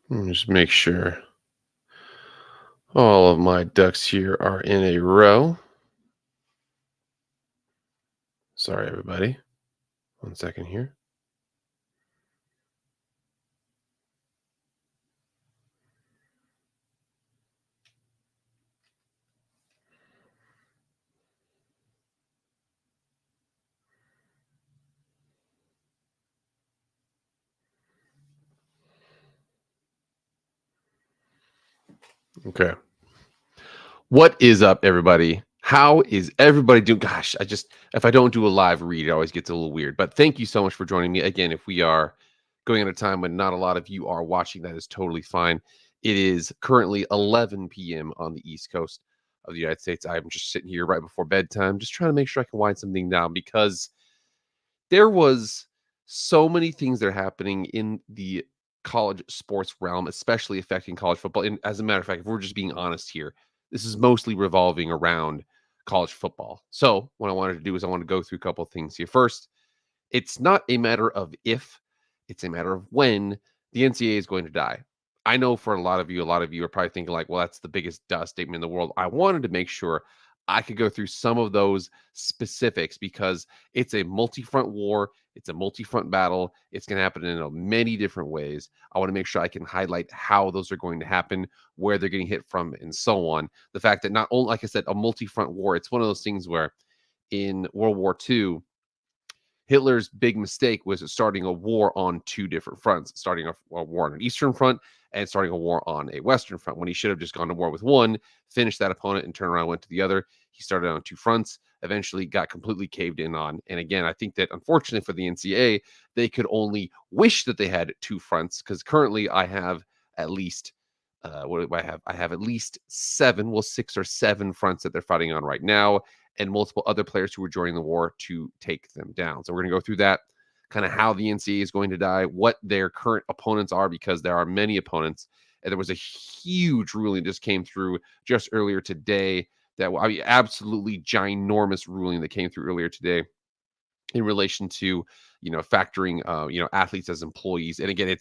Let me just make sure all of my ducks here are in a row. Sorry, everybody. 1 second here. Okay. What is up, everybody? How is everybody doing? Gosh, if I don't do a live read, it always gets a little weird. But thank you so much for joining me. Again, if we are going at a time when not a lot of you are watching, that is totally fine. It is currently 11 p.m. on the East Coast of the United States. I'm just sitting here right before bedtime, just trying to make sure I can wind something down because there was so many things that are happening in the college sports realm, especially affecting college football. And as a matter of fact, if we're just being honest here, this is mostly revolving around college football. So what I wanted to do is I want to go through a couple of things here. First, it's not a matter of if, it's a matter of when the NCAA is going to die. I know for a lot of you are probably thinking like, well, that's the biggest statement in the world. I wanted to make sure I could go through some of those specifics because it's a multi-front war. It's a multi-front battle. It's going to happen in many different ways. I want to make sure I can highlight how those are going to happen, where they're getting hit from, and so on. The fact that not only, like I said, a multi-front war, it's one of those things where in World War II, Hitler's big mistake was starting a war on two different fronts, starting a war on an Eastern front and starting a war on a Western front when he should have just gone to war with one, finished that opponent, and turned around and went to the other. He started on two fronts, eventually got completely caved in on. And again, I think that unfortunately for the NCAA, they could only wish that they had two fronts because currently I have at least what do I have? I have at least seven, well, 6 or 7 fronts that they're fighting on right now, and multiple other players who were joining the war to take them down. So we're going to go through that, kind of how the NCAA is going to die, what their current opponents are, because there are many opponents. And there was a huge ruling just came through just earlier today that I mean, absolutely ginormous ruling that came through earlier today in relation to factoring athletes as employees. And again,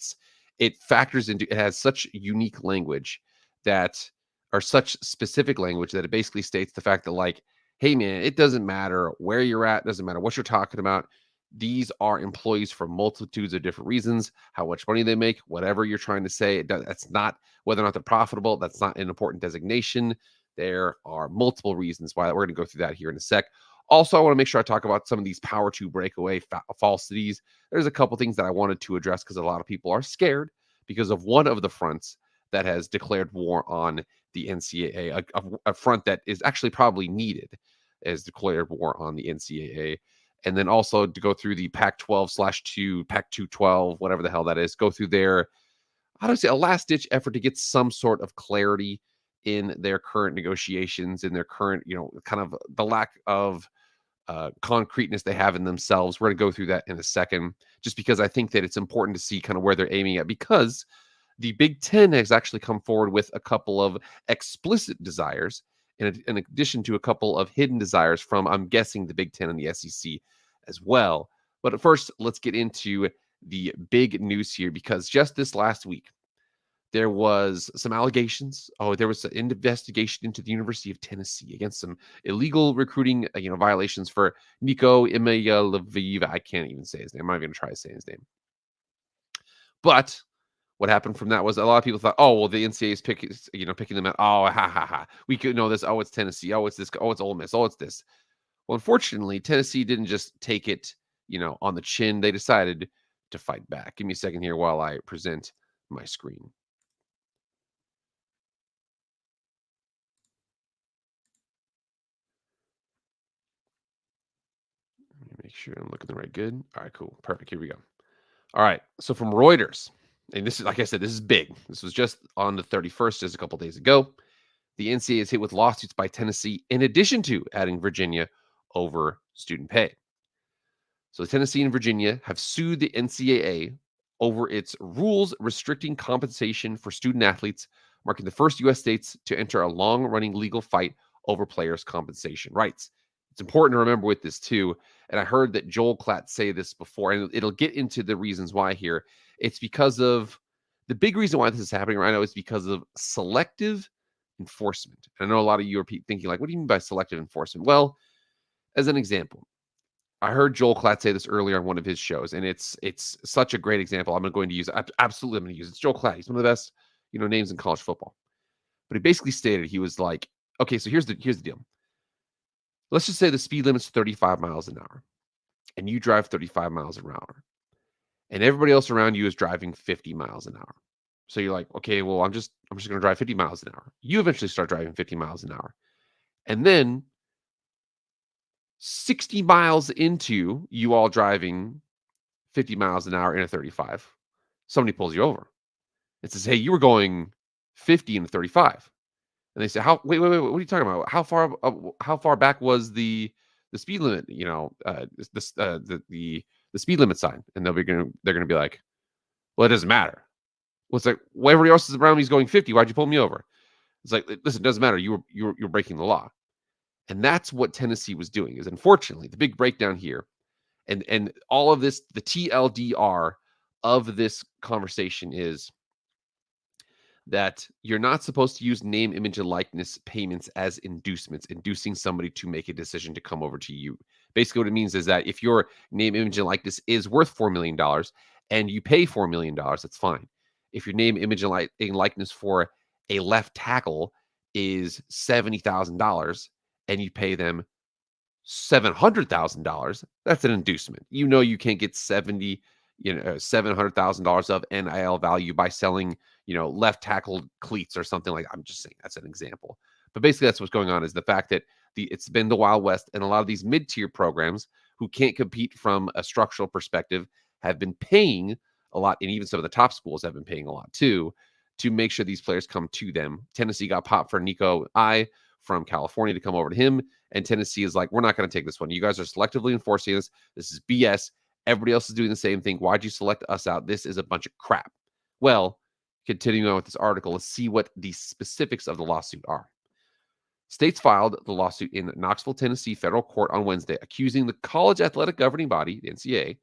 it factors into, it has such unique language that, or such specific language that it basically states the fact that, like, hey man, it doesn't matter where you're at, doesn't matter what you're talking about, these are employees for multitudes of different reasons, how much money they make, whatever you're trying to say, that's not, whether or not they're profitable, that's not an important designation. There are multiple reasons why. We're going to go through that here in a sec. Also, I want to make sure I talk about some of these power to breakaway falsities. There's a couple things that I wanted to address because a lot of people are scared because of one of the fronts that has declared war on the NCAA, a front that is actually probably needed, as declared war on the NCAA. And then also to go through the Pac-12/2, Pac-212, whatever the hell that is, go through their, how do I say, a last ditch effort to get some sort of clarity in their current negotiations, in their current, kind of the lack of concreteness they have in themselves. We're going to go through that in a second, just because I think that it's important to see kind of where they're aiming at, because the Big Ten has actually come forward with a couple of explicit desires, in addition to a couple of hidden desires from, I'm guessing, the Big Ten and the SEC as well. But at first, let's get into the big news here, because just this last week, there was some allegations. Oh, there was an investigation into the University of Tennessee against some illegal recruiting, violations for Nico Lviv. I can't even say his name. I'm not even going to try to say his name. But what happened from that was a lot of people thought, oh, well, the NCAA is picking them out. Oh, ha ha ha. We could know this. Oh, it's Tennessee. Oh, it's this. Oh, it's Ole Miss. Oh, it's this. Well, unfortunately, Tennessee didn't just take it, on the chin. They decided to fight back. Give me a second here while I present my screen. Let me make sure I'm looking the right good. All right, cool. Perfect. Here we go. All right. So from Reuters, and this is, like I said, this is big. This was just on the 31st, just a couple days ago. The NCAA is hit with lawsuits by Tennessee, in addition to adding Virginia over student pay. So Tennessee and Virginia have sued the NCAA over its rules restricting compensation for student athletes, marking the first U.S. states to enter a long-running legal fight over players' compensation rights. It's important to remember with this too, and I heard that Joel Klatt say this before, and it'll get into the reasons why here. It's because of The big reason why this is happening right now is because of selective enforcement. I know a lot of you are thinking like, what do you mean by selective enforcement? Well, as an example, I heard Joel Klatt say this earlier on one of his shows, and it's such a great example. I'm going to use it. Absolutely, I'm going to use it. It's Joel Klatt. He's one of the best, names in college football. But he basically stated, he was like, okay, so here's the deal. Let's just say the speed limit's 35 miles an hour, and you drive 35 miles an hour, and everybody else around you is driving 50 miles an hour. So you're like, okay, well, I'm just going to drive 50 miles an hour. You eventually start driving 50 miles an hour, and then 60 miles into you all driving 50 miles an hour in a 35, somebody pulls you over and says, hey, you were going 50 in a 35. And they say, wait, what are you talking about? How far back was the speed limit, the speed limit sign? And they're going to be like, well, it doesn't matter. Well, it's like, well, everybody else is around me is going 50. Why'd you pull me over? It's like, listen, it doesn't matter. You're breaking the law. And that's what Tennessee was doing. Is unfortunately the big breakdown here, and all of this, the TLDR of this conversation is that you're not supposed to use name, image, and likeness payments as inducements, inducing somebody to make a decision to come over to you. Basically, what it means is that if your name, image, and likeness is worth $4 million and you pay $4 million, that's fine. If your name, image, and likeness for a left tackle is $70,000 and you pay them $700,000, that's an inducement. You can't get $700,000 of NIL value by selling, left tackle cleats or something like that. I'm just saying that's an example. But basically that's what's going on, is the fact that it's been the Wild West, and a lot of these mid-tier programs who can't compete from a structural perspective have been paying a lot, and even some of the top schools have been paying a lot too, to make sure these players come to them. Tennessee got popped for Nico I from California to come over to him, and Tennessee is like, we're not going to take this one. You guys are selectively enforcing this. This is BS. Everybody else is doing the same thing. Why'd you select us out? This is a bunch of crap. Well, continuing on with this article, let's see what the specifics of the lawsuit are. States filed the lawsuit in Knoxville, Tennessee federal court on Wednesday, accusing the college athletic governing body, the NCAA,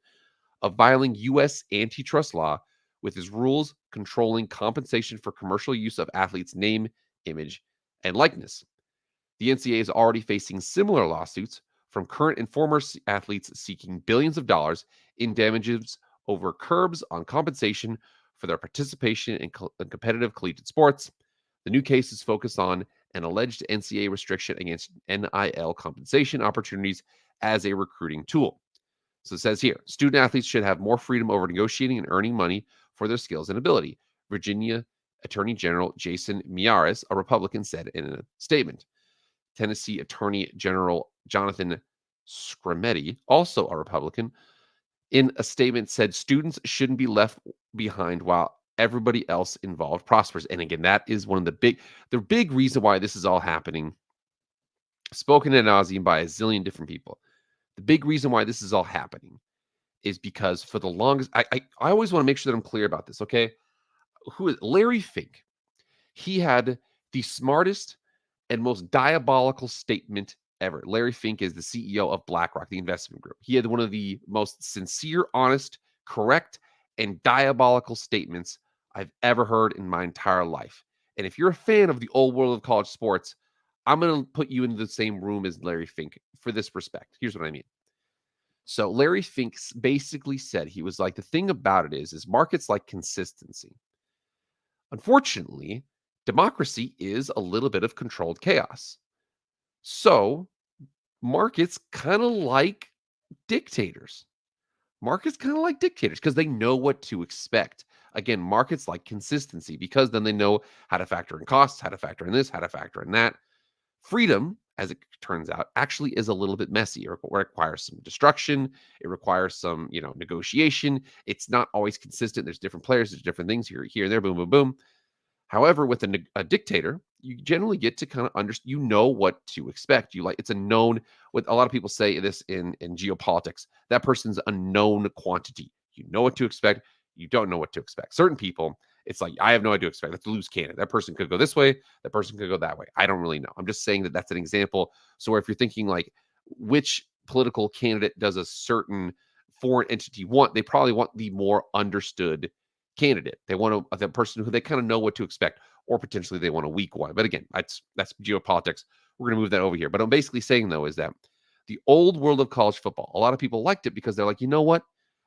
of violating U.S. antitrust law with its rules controlling compensation for commercial use of athletes' name, image, and likeness. The NCAA is already facing similar lawsuits from current and former athletes seeking billions of dollars in damages over curbs on compensation for their participation in competitive collegiate sports. The new case is focused on an alleged NCAA restriction against NIL compensation opportunities as a recruiting tool. So it says here, student athletes should have more freedom over negotiating and earning money for their skills and ability. Virginia Attorney General Jason Miyares, a Republican, said in a statement. Tennessee Attorney General Jonathan Skrmetti, also a Republican, in a statement said students shouldn't be left behind while everybody else involved prospers. And again, that is one of the big reason why this is all happening, spoken ad nauseum by a zillion different people. The big reason why this is all happening is because for the longest, I always want to make sure that I'm clear about this, okay? Who is Larry Fink? He had the smartest and most diabolical statement ever. Larry Fink is the CEO of BlackRock, the investment group. He had one of the most sincere, honest, correct, and diabolical statements I've ever heard in my entire life. And if you're a fan of the old world of college sports, I'm going to put you in the same room as Larry Fink for this respect. Here's what I mean. So Larry Fink basically said, he was like, the thing about it is markets like consistency. Unfortunately, democracy is a little bit of controlled chaos. So markets kind of like dictators. Markets kind of like dictators because they know what to expect. Again, markets like consistency because then they know how to factor in costs, how to factor in this, how to factor in that. Freedom, as it turns out, actually is a little bit messy. It requires some destruction. It requires some, negotiation. It's not always consistent. There's different players. There's different things here and there. Boom, boom, boom. However, with a dictator, you generally get to kind of understand, what to expect. It's a known, what a lot of people say this in geopolitics, that person's a known quantity. You know what to expect. You don't know what to expect. Certain people, it's like, I have no idea what to expect. That's a loose cannon. That person could go this way. That person could go that way. I don't really know. I'm just saying that that's an example. So if you're thinking like, which political candidate does a certain foreign entity want, they probably want the more understood candidate. They want the person who they kind of know what to expect, or potentially they want a weak one. But again, that's geopolitics. We're going to move that over here. But I'm basically saying though is that the old world of college football, a lot of people liked it because they're like, you know what?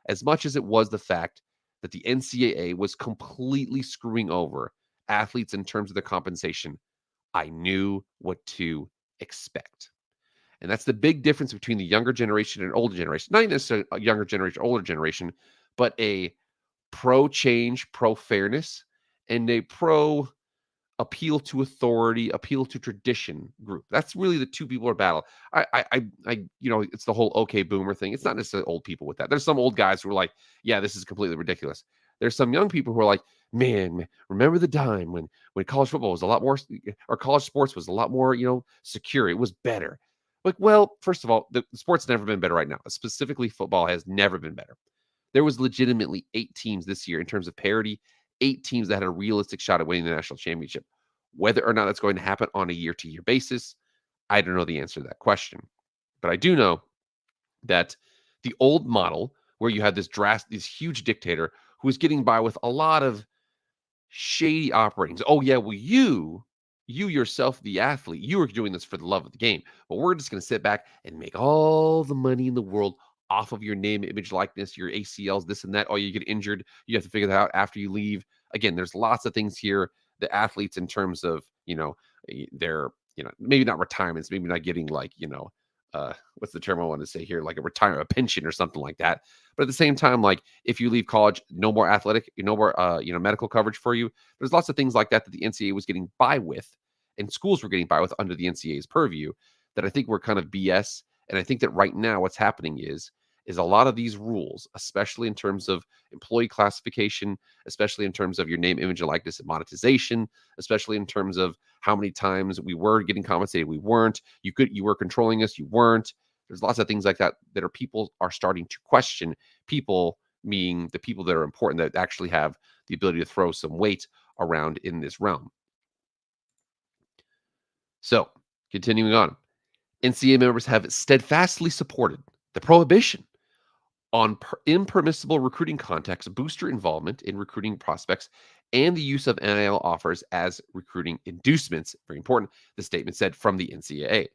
As much as it was the fact that the NCAA was completely screwing over athletes in terms of their compensation, I knew what to expect. And that's the big difference between the younger generation and older generation. Not necessarily a younger generation, older generation, but a pro change, pro fairness, and a pro appeal to authority, appeal to tradition group. That's really the two people are battle. It's the whole okay boomer thing. It's not necessarily old people with that. There's some old guys who are like, yeah, this is completely ridiculous. There's some young people who are like, man, remember the time when college football was a lot more, or college sports was a lot more, secure. It was better. Like, well, first of all, the sport's never been better right now. Specifically, football has never been better. There was legitimately 8 teams this year in terms of parity, 8 teams that had a realistic shot at winning the national championship. Whether or not that's going to happen on a year-to-year basis, I don't know the answer to that question. But I do know that the old model where you had this huge dictator who was getting by with a lot of shady operations. Oh yeah, well you yourself, the athlete, you are doing this for the love of the game, but we're just going to sit back and make all the money in the world off of your name, image, likeness, your ACLs, this and that. Oh, you get injured, you have to figure that out after you leave. Again, there's lots of things here. The athletes, in terms of their maybe not retirements, maybe not getting like what's the term I want to say here, like a retirement, a pension or something like that. But at the same time, like if you leave college, no more athletic, no more medical coverage for you. There's lots of things like that the NCAA was getting by with, and schools were getting by with under the NCAA's purview, that I think were kind of BS. And I think that right now what's happening is a lot of these rules, especially in terms of employee classification, especially in terms of your name, image, and likeness and monetization, especially in terms of how many times we were getting compensated, we weren't. You were controlling us, you weren't. There's lots of things like that people are starting to question. People, meaning the people that are important, that actually have the ability to throw some weight around in this realm. So, continuing on, NCAA members have steadfastly supported the prohibition on impermissible recruiting contacts, booster involvement in recruiting prospects, and the use of NIL offers as recruiting inducements. Very important, the statement said from the NCAA.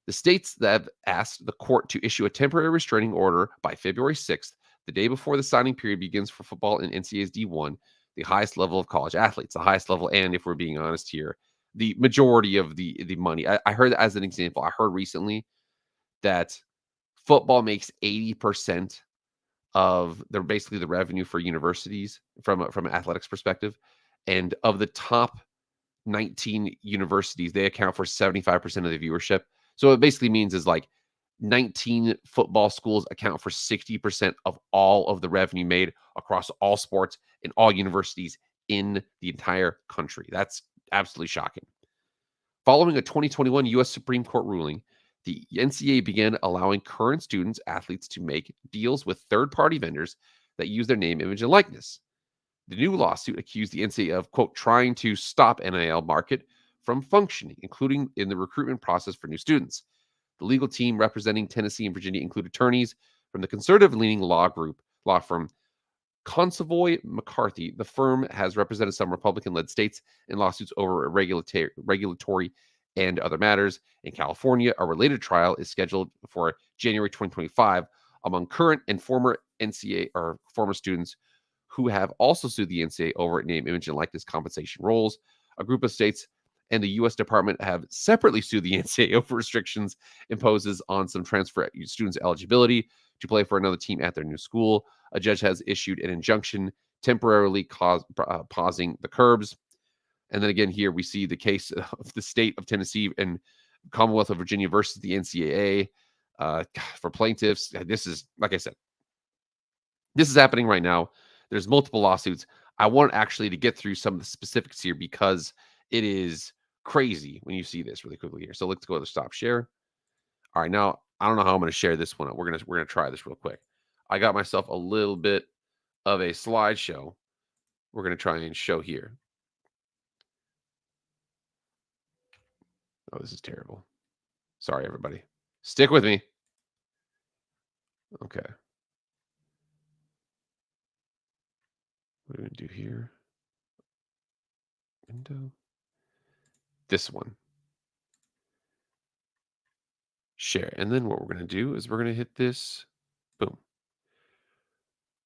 The states that have asked the court to issue a temporary restraining order by February 6th, the day before the signing period begins for football in NCAA's D1, the highest level of college athletes, the highest level, and if we're being honest here, the majority of the money. I heard, as an example, I heard recently that football makes 80% of basically the revenue for universities from an athletics perspective, and of the top 19 universities, they account for 75% of the viewership. So it basically means is like 19 football schools account for 60% of all of the revenue made across all sports and all universities in the entire country. That's absolutely shocking. Following a 2021 U.S. Supreme Court ruling, the NCAA began allowing current students, athletes to make deals with third-party vendors that use their name, image, and likeness. The new lawsuit accused the NCAA of, quote, trying to stop NIL market from functioning, including in the recruitment process for new students. The legal team representing Tennessee and Virginia include attorneys from the conservative-leaning law firm Consovoy McCarthy. The firm has represented some Republican-led states in lawsuits over regulatory and other matters. In California, a related trial is scheduled for January 2025 among current and former NCAA or former students who have also sued the NCAA over name, image, and likeness compensation roles. A group of states and the U.S. Department have separately sued the NCAA over restrictions imposes on some transfer students' eligibility to play for another team at their new school. A judge has issued an injunction temporarily pausing the curbs. And then again, here we see the case of the state of Tennessee and Commonwealth of Virginia versus the NCAA for plaintiffs. This is, like I said, this is happening right now. There's multiple lawsuits. I want actually to get through some of the specifics here because it is crazy when you see this really quickly here. So let's go to stop share. All right, now I don't know how I'm going to share this one. We're gonna try this real quick. I got myself a little bit of a slideshow. We're gonna try and show here. Oh, this is terrible. Sorry, everybody. Stick with me. Okay. What are we going to do here? Window. This one. Share. And then what we're going to do is we're going to hit this. Boom.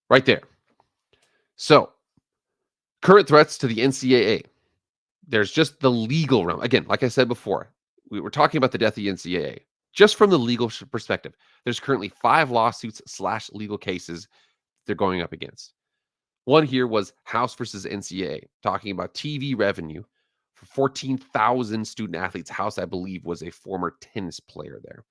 Right there. So, current threats to the NCAA. There's just the legal realm. Again, like I said before, we were talking about the death of the NCAA. Just from the legal perspective, there's currently 5 lawsuits / legal cases they're going up against. One here was House versus NCAA, talking about TV revenue for 14,000 student athletes. House, I believe, was a former tennis player there.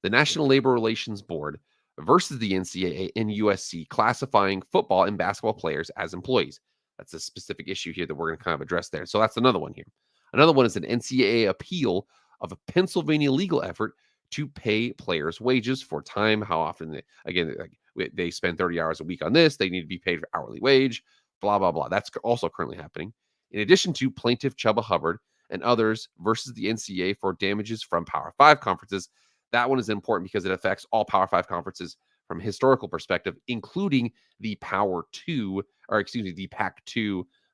The National Labor Relations Board versus the NCAA and USC, classifying football and basketball players as employees. That's a specific issue here that we're going to kind of address there. So that's another one here. Another one is an NCAA appeal of a Pennsylvania legal effort to pay players wages for time. How often they spend 30 hours a week on this. They need to be paid for hourly wage, blah, blah, blah. That's also currently happening. In addition to plaintiff Chubba Hubbard and others versus the NCAA for damages from Power 5 conferences. That one is important because it affects all Power 5 conferences from a historical perspective, including the the Pac-2,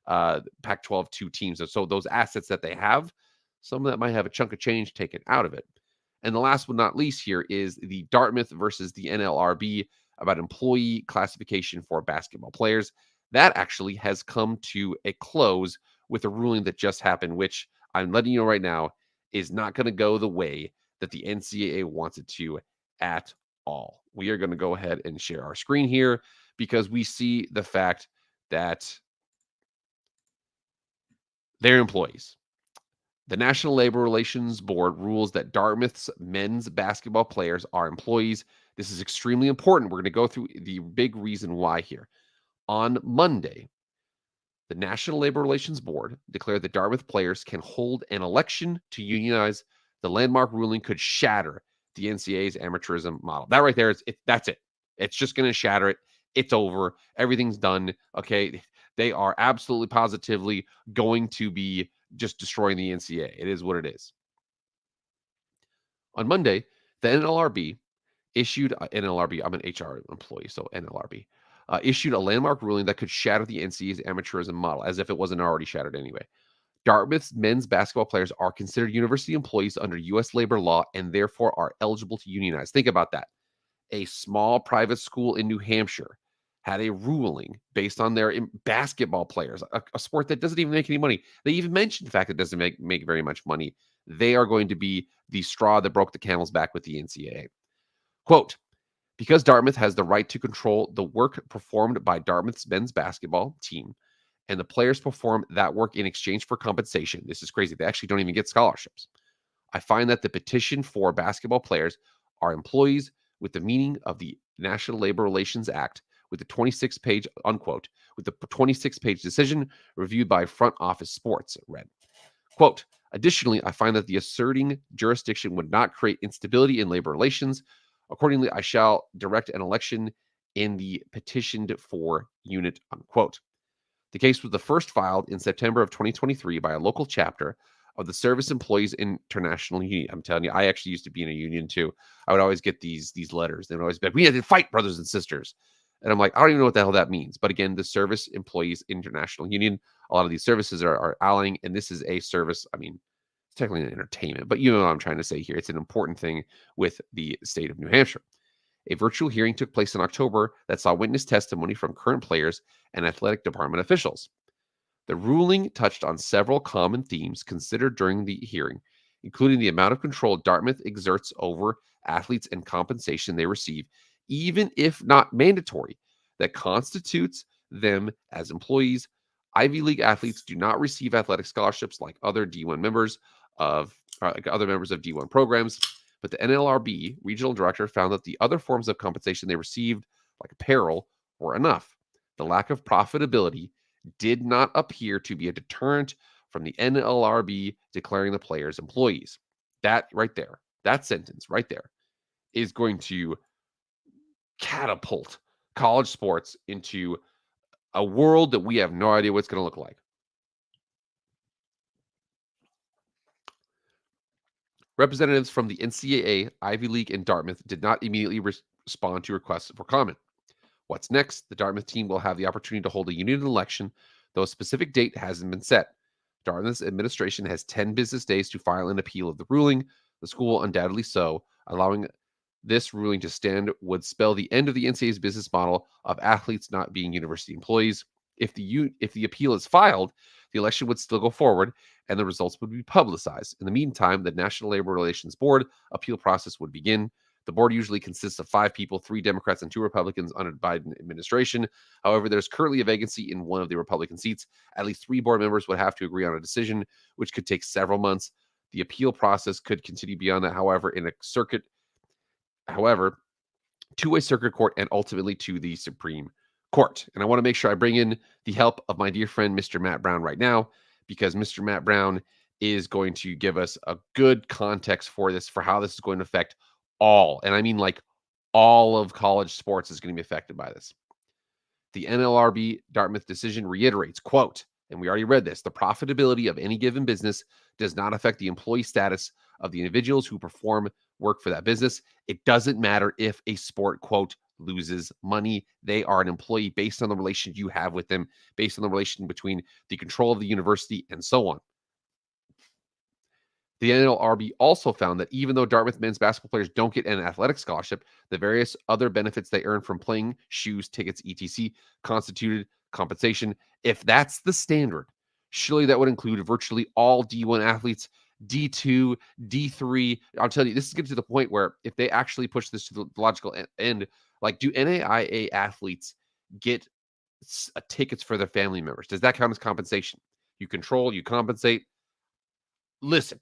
Pac-12 2 teams. So those assets that they have, some of that might have a chunk of change taken out of it. And the last but not least here is the Dartmouth versus the NLRB about employee classification for basketball players. That actually has come to a close with a ruling that just happened, which I'm letting you know right now is not going to go the way that the NCAA wants it to at all. We are going to go ahead and share our screen here because we see the fact that they're employees. The National Labor Relations Board rules that Dartmouth's men's basketball players are employees. This is extremely important. We're going to go through the big reason why here. On Monday, the National Labor Relations Board declared that Dartmouth players can hold an election to unionize. The landmark ruling could shatter the NCAA's amateurism model. That right there, that's it. It's just going to shatter it. It's over. Everything's done. Okay. They are absolutely positively going to be just destroying the NCAA. It is what it is. On Monday, the NLRB issued NLRB. I'm an HR employee, so NLRB issued a landmark ruling that could shatter the NCAA's amateurism model, as if it wasn't already shattered anyway. Dartmouth's men's basketball players are considered university employees under U.S. labor law and therefore are eligible to unionize. Think about that. A small private school in New Hampshire had a ruling based on their basketball players, a sport that doesn't even make any money. They even mentioned the fact that it doesn't make very much money. They are going to be the straw that broke the camel's back with the NCAA. Quote, because Dartmouth has the right to control the work performed by Dartmouth's men's basketball team, and the players perform that work in exchange for compensation. This is crazy. They actually don't even get scholarships. I find that the petition for basketball players are employees with the meaning of the National Labor Relations Act with the 26-page, unquote, with the 26-page decision reviewed by Front Office Sports, read. Quote, additionally, I find that the asserting jurisdiction would not create instability in labor relations. Accordingly, I shall direct an election in the petitioned for unit, unquote. The case was the first filed in September of 2023 by a local chapter of the Service Employees International Union. I'm telling you, I actually used to be in a union too. I would always get these letters. They would always be like, we had to fight, brothers and sisters. And I'm like, I don't even know what the hell that means. But again, the Service Employees International Union, a lot of these services are allying, and this is a service. I mean, it's technically an entertainment, but you know what I'm trying to say here. It's an important thing with the state of New Hampshire. A virtual hearing took place in October that saw witness testimony from current players and athletic department officials. The ruling touched on several common themes considered during the hearing, including the amount of control Dartmouth exerts over athletes and compensation they receive, even if not mandatory, that constitutes them as employees. Ivy League athletes do not receive athletic scholarships like other D1 members of D1 programs. But the NLRB regional director found that the other forms of compensation they received, like apparel, were enough. The lack of profitability did not appear to be a deterrent from the NLRB declaring the players employees. That right there, that sentence right there, is going to catapult college sports into a world that we have no idea what it's going to look like. Representatives from the NCAA, Ivy League, and Dartmouth did not immediately respond to requests for comment. What's next? The Dartmouth team will have the opportunity to hold a union election, though a specific date hasn't been set. Dartmouth's administration has 10 business days to file an appeal of the ruling. The school undoubtedly so. Allowing this ruling to stand would spell the end of the NCAA's business model of athletes not being university employees. If the appeal is filed, the election would still go forward and the results would be publicized. In the meantime, the National Labor Relations Board appeal process would begin. The board usually consists of 5 people, 3 Democrats and 2 Republicans under the Biden administration. However, there's currently a vacancy in one of the Republican seats. At least 3 board members would have to agree on a decision, which could take several months. The appeal process could continue beyond that, however, to a circuit court and ultimately to the Supreme Court. And I want to make sure I bring in the help of my dear friend, Mr. Matt Brown, right now, because Mr. Matt Brown is going to give us a good context for this, for how this is going to affect all, and I mean like all of college sports is going to be affected by this. The NLRB Dartmouth decision reiterates, quote, and we already read this, the profitability of any given business does not affect the employee status of the individuals who perform work for that business. It doesn't matter if a sport, quote, loses money. They are an employee based on the relation you have with them, based on the relation between the control of the university and so on. The NLRB also found that even though Dartmouth men's basketball players don't get an athletic scholarship, the various other benefits they earn from playing, shoes, tickets, etc., constituted compensation. If that's the standard, surely that would include virtually all D1 athletes, D2, D3. I'll tell you, this is getting to the point where if they actually push this to the logical end, like, do NAIA athletes get tickets for their family members? Does that count as compensation? You control, you compensate. Listen.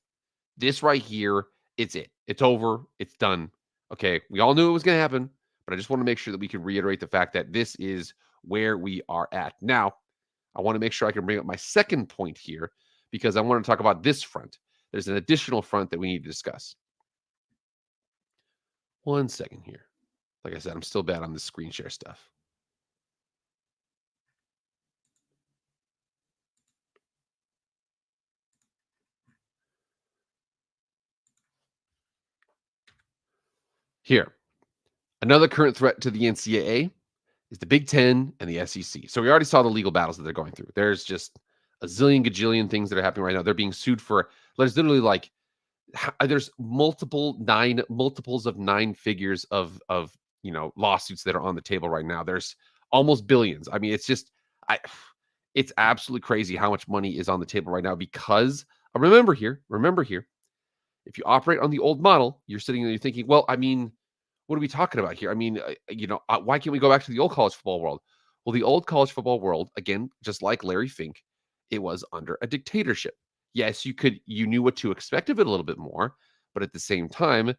This right here, it's it. It's over. It's done. Okay, we all knew it was going to happen, but I just want to make sure that we can reiterate the fact that this is where we are at. Now, I want to make sure I can bring up my second point here because I want to talk about this front. There's an additional front that we need to discuss. One second here. Like I said, I'm still bad on this screen share stuff. Here, another current threat to the NCAA is the Big Ten and the SEC. So we already saw the legal battles that they're going through. There's just a zillion gajillion things that are happening right now. They're being sued for, there's literally like, there's multiples of 9 figures of lawsuits that are on the table right now. There's almost billions. I mean, it's just, it's absolutely crazy how much money is on the table right now because remember here, if you operate on the old model, you're sitting there, you're thinking, well, I mean, what are we talking about here? I mean, why can't we go back to the old college football world? Well, the old college football world, again, just like Larry Fink, it was under a dictatorship. Yes, you knew what to expect of it a little bit more, but at the same time,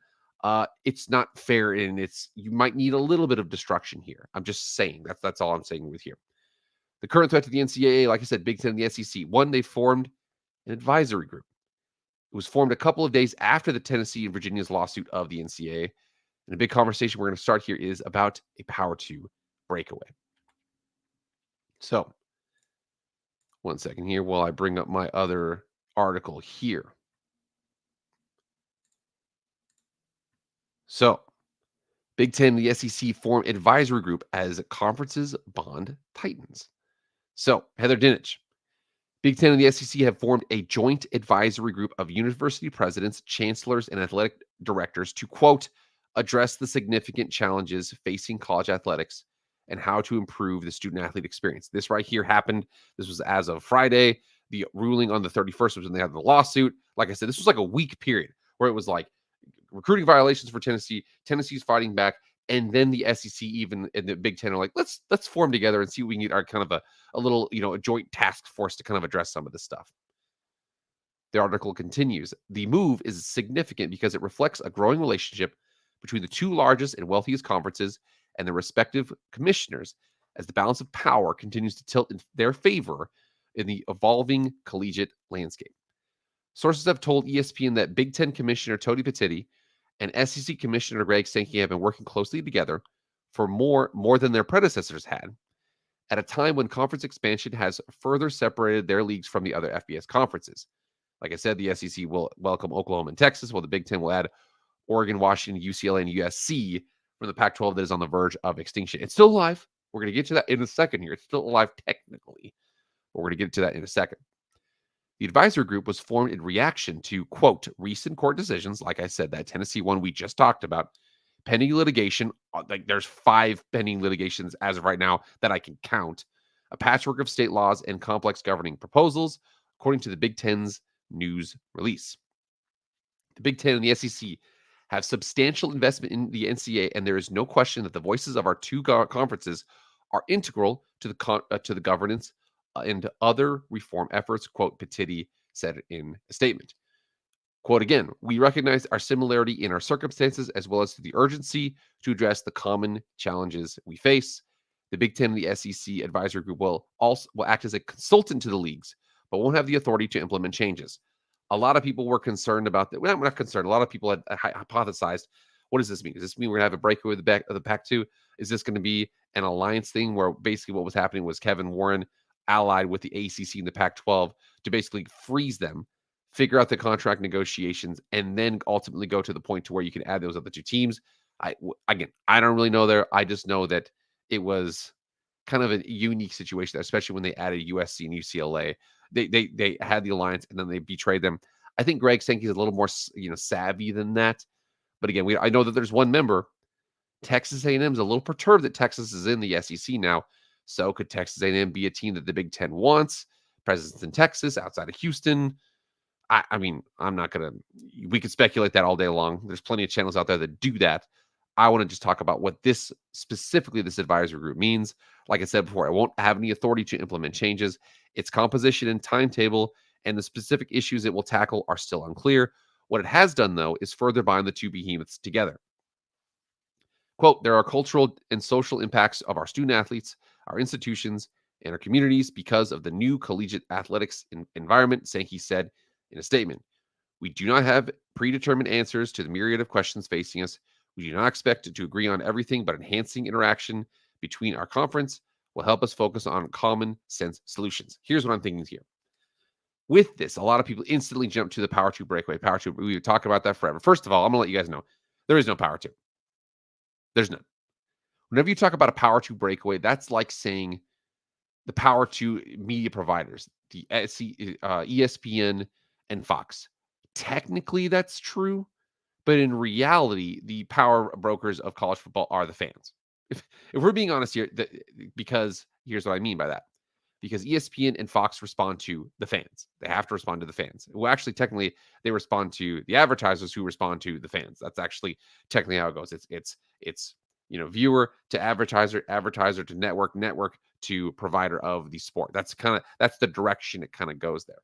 it's not fair, and you might need a little bit of destruction here. I'm just saying that's all I'm saying with here. The current threat to the NCAA, like I said, Big Ten and the SEC. One, they formed an advisory group. It was formed a couple of days after the Tennessee and Virginia's lawsuit of the NCAA. And a big conversation we're going to start here is about a Power 2 breakaway. So, one second here while I bring up my other article here. So, Big Ten and the SEC form advisory group as conferences bond tightens. So, Heather Dinich, Big Ten and the SEC have formed a joint advisory group of university presidents, chancellors, and athletic directors to, quote, address the significant challenges facing college athletics and how to improve the student-athlete experience. This right here happened. This was as of Friday. The ruling on the 31st was when they had the lawsuit. Like I said, this was like a week period where it was like recruiting violations for Tennessee. Tennessee's fighting back. And then the SEC even and the Big Ten are like, let's form together and see what we can get our kind of a little, a joint task force to kind of address some of this stuff. The article continues. The move is significant because it reflects a growing relationship between the 2 largest and wealthiest conferences and their respective commissioners as the balance of power continues to tilt in their favor in the evolving collegiate landscape. Sources have told ESPN that Big Ten Commissioner Tony Petitti and SEC Commissioner Greg Sankey have been working closely together for more than their predecessors had, at a time when conference expansion has further separated their leagues from the other FBS conferences. Like I said, the SEC will welcome Oklahoma and Texas, while the Big Ten will add Oregon, Washington, UCLA, and USC from the Pac-12 that is on the verge of extinction. It's still alive. We're going to get to that in a second here. It's still alive technically, but we're going to get to that in a second. The advisory group was formed in reaction to, quote, recent court decisions, like I said, that Tennessee one we just talked about, pending litigation. Like there's 5 pending litigations as of right now that I can count, a patchwork of state laws and complex governing proposals, according to the Big Ten's news release. The Big Ten and the SEC have substantial investment in the NCAA, and there is no question that the voices of our two conferences are integral to the governance and other reform efforts, quote, Petitti said in a statement. Quote again, we recognize our similarity in our circumstances as well as to the urgency to address the common challenges we face. The Big Ten and the SEC advisory group will act as a consultant to the leagues, but won't have the authority to implement changes. A lot of people were concerned about that. Well, we're not concerned. A lot of people had hypothesized, what does this mean? Does this mean we're going to have a breakaway of the Pac-2? Is this going to be an alliance thing where basically what was happening was Kevin Warren allied with the ACC and the Pac-12 to basically freeze them, figure out the contract negotiations, and then ultimately go to the point to where you can add those other 2 teams? I don't really know there. I just know that it was kind of a unique situation, especially when they added USC and UCLA. They had the alliance and then they betrayed them. I think Greg Sankey is a little more savvy than that. But again, I know that there's one member. Texas A&M is a little perturbed that Texas is in the SEC now. So could Texas A&M be a team that the Big Ten wants? Presence in Texas, outside of Houston. I mean, I'm not going to, we could speculate that all day long. There's plenty of channels out there that do that. I want to just talk about what this advisory group means. Like I said before, it won't have any authority to implement changes. Its composition and timetable and the specific issues it will tackle are still unclear. What it has done, though, is further bind the 2 behemoths together. Quote, there are cultural and social impacts of our student athletes, our institutions, and our communities because of the new collegiate athletics environment, Sankey said in a statement. We do not have predetermined answers to the myriad of questions facing us. We do not expect to agree on everything, but enhancing interaction between our conference will help us focus on common sense solutions. Here's what I'm thinking here. With this, a lot of people instantly jump to the Power 2 breakaway. Power 2, we would talk about that forever. First of all, I'm going to let you guys know, there is no Power 2. There's none. Whenever you talk about a Power 2 breakaway, that's like saying the Power 2 media providers, the ESPN and Fox. Technically, that's true. But in reality, the power brokers of college football are the fans. If we're being honest here, because here's what I mean by that. Because ESPN and Fox respond to the fans. They have to respond to the fans. Well, actually, technically, they respond to the advertisers who respond to the fans. That's actually technically how it goes. It's viewer to advertiser, advertiser to network to provider of the sport. That's the direction it kind of goes there.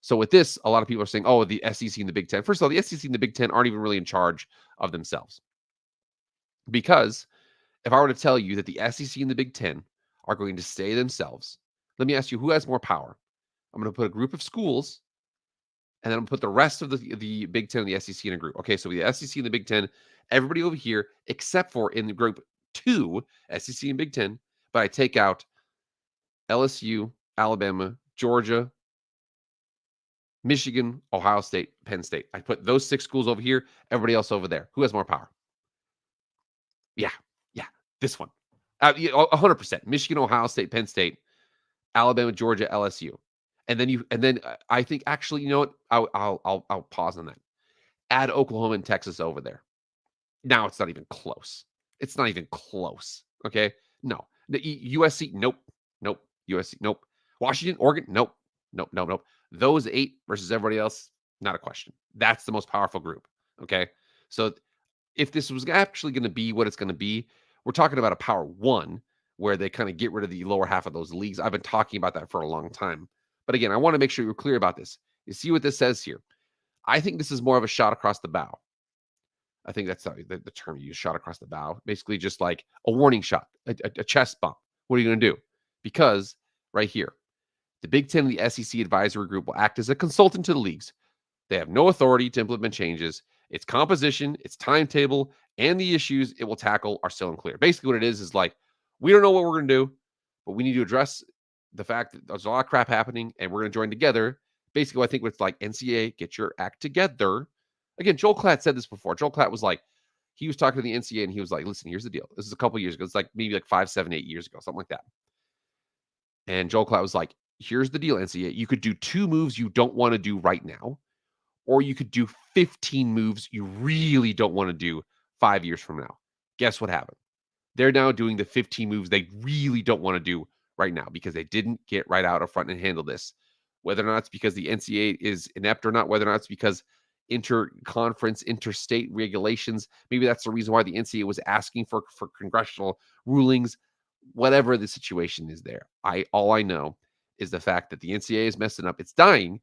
So with this, a lot of people are saying, oh, the SEC and the Big Ten. First of all, the SEC and the Big Ten aren't even really in charge of themselves. Because if I were to tell you that the SEC and the Big Ten are going to stay themselves, let me ask you, who has more power? I'm going to put a group of schools, and then I'm going to put the rest of the Big Ten and the SEC in a group. Okay, so the SEC and the Big Ten, everybody over here, except for in the group 2, SEC and Big Ten, but I take out LSU, Alabama, Georgia, Michigan, Ohio State, Penn State. I put those 6 schools over here, everybody else over there. Who has more power? Yeah, this one. 100%. Michigan, Ohio State, Penn State, Alabama, Georgia, LSU. And then I think actually, you know what? I'll pause on that. Add Oklahoma and Texas over there. Now it's not even close. It's not even close. Okay? No. The USC, nope. USC, nope. Washington, Oregon, nope. Those 8 versus everybody else, not a question. That's the most powerful group. Okay. So if this was actually going to be what it's going to be, we're talking about a Power 1 where they kind of get rid of the lower half of those leagues. I've been talking about that for a long time. But again, I want to make sure you're clear about this. You see what this says here. I think this is more of a shot across the bow. I think that's the term you use, shot across the bow. Basically just like a warning shot, a chest bump. What are you going to do? Because right here, the Big Ten and the SEC advisory group will act as a consultant to the leagues. They have no authority to implement changes. Its composition, its timetable, and the issues it will tackle are still unclear. Basically, what it is like, we don't know what we're going to do, but we need to address the fact that there's a lot of crap happening, and we're going to join together. Basically, I think it's like NCAA, get your act together. Again, Joel Klatt said this before. Joel Klatt was like, He was talking to the NCAA and he was like, listen, here's the deal. This is a couple years ago. It's like maybe like 5, 7, 8 years ago, something like that. And Joel Klatt was like, here's the deal, NCAA. You could do 2 moves you don't want to do right now, or you could do 15 moves you really don't want to do 5 years from now. Guess what happened? They're now doing the 15 moves they really don't want to do right now because they didn't get right out of front and handle this. Whether or not it's because the NCAA is inept or not, whether or not it's because inter-conference, interstate regulations, maybe that's the reason why the NCAA was asking for congressional rulings. Whatever the situation is there, all I know is the fact that the NCAA is messing up. It's dying,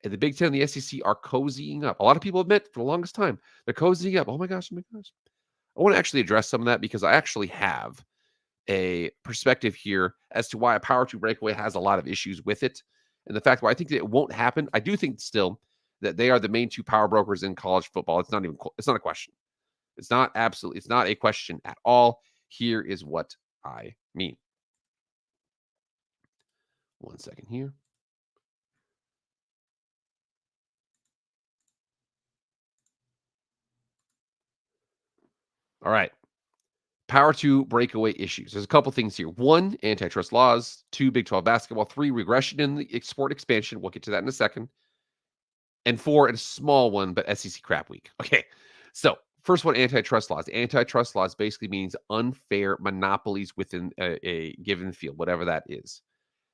and the Big Ten and the SEC are cozying up. A lot of people admit for the longest time they're cozying up. Oh my gosh, oh my gosh. I want to actually address some of that because I actually have a perspective here as to why a power two breakaway has a lot of issues with it. And the fact why I think that it won't happen, I do think still that they are the main 2 power brokers in college football. It's not a question. It's not a question at all. Here is what I mean. One second here. All right. Power two breakaway issues. There's a couple things here. 1, antitrust laws. 2, Big 12 basketball. 3, regression in the sport expansion. We'll get to that in a second. And 4, and a small one, but SEC crap week. Okay. So first one, antitrust laws. Antitrust laws basically means unfair monopolies within a given field, whatever that is.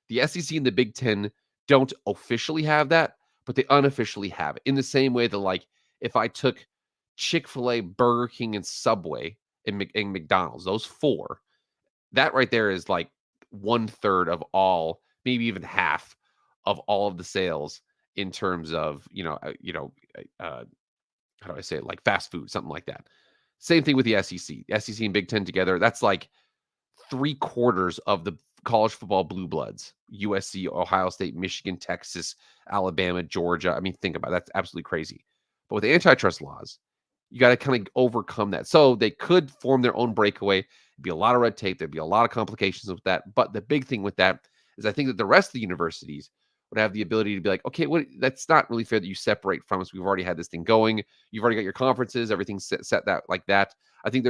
The SEC and the Big Ten don't officially have that, but they unofficially have it. In the same way that, like, if I took Chick-fil-A, Burger King, and Subway and McDonald's, those 4, that right there is like 1/3 of all, maybe even half of all of the sales in terms of, how do I say it? Like fast food, something like that. Same thing with the SEC. The SEC and Big Ten together, that's like 3/4 of the college football blue bloods. USC, Ohio State, Michigan, Texas, Alabama, Georgia. I mean, think about it. That's absolutely crazy. But with the antitrust laws, you got to kind of overcome that. So they could form their own breakaway. It'd be a lot of red tape. There'd be a lot of complications with that. But the big thing with that is I think that the rest of the universities would have the ability to be like, okay, that's not really fair that you separate from us. We've already had this thing going. You've already got your conferences, everything's set that like that. I think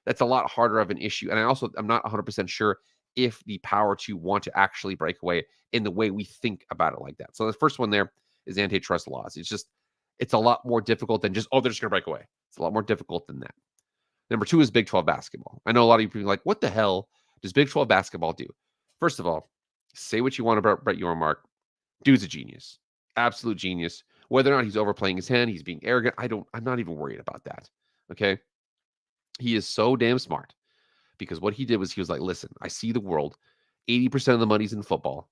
that's a lot harder of an issue. And I'm not 100% sure if the power to want to actually break away in the way we think about it like that. So the first one there is antitrust laws. It's a lot more difficult than just, oh, they're just going to break away. It's a lot more difficult than that. Number 2 is Big 12 basketball. I know a lot of people are like, what the hell does Big 12 basketball do? First of all, say what you want about Brett Yormark. Dude's a genius. Absolute genius. Whether or not he's overplaying his hand, he's being arrogant, I'm not even worried about that. Okay? He is so damn smart because what he did was he was like, listen, I see the world. 80% of the money's in football.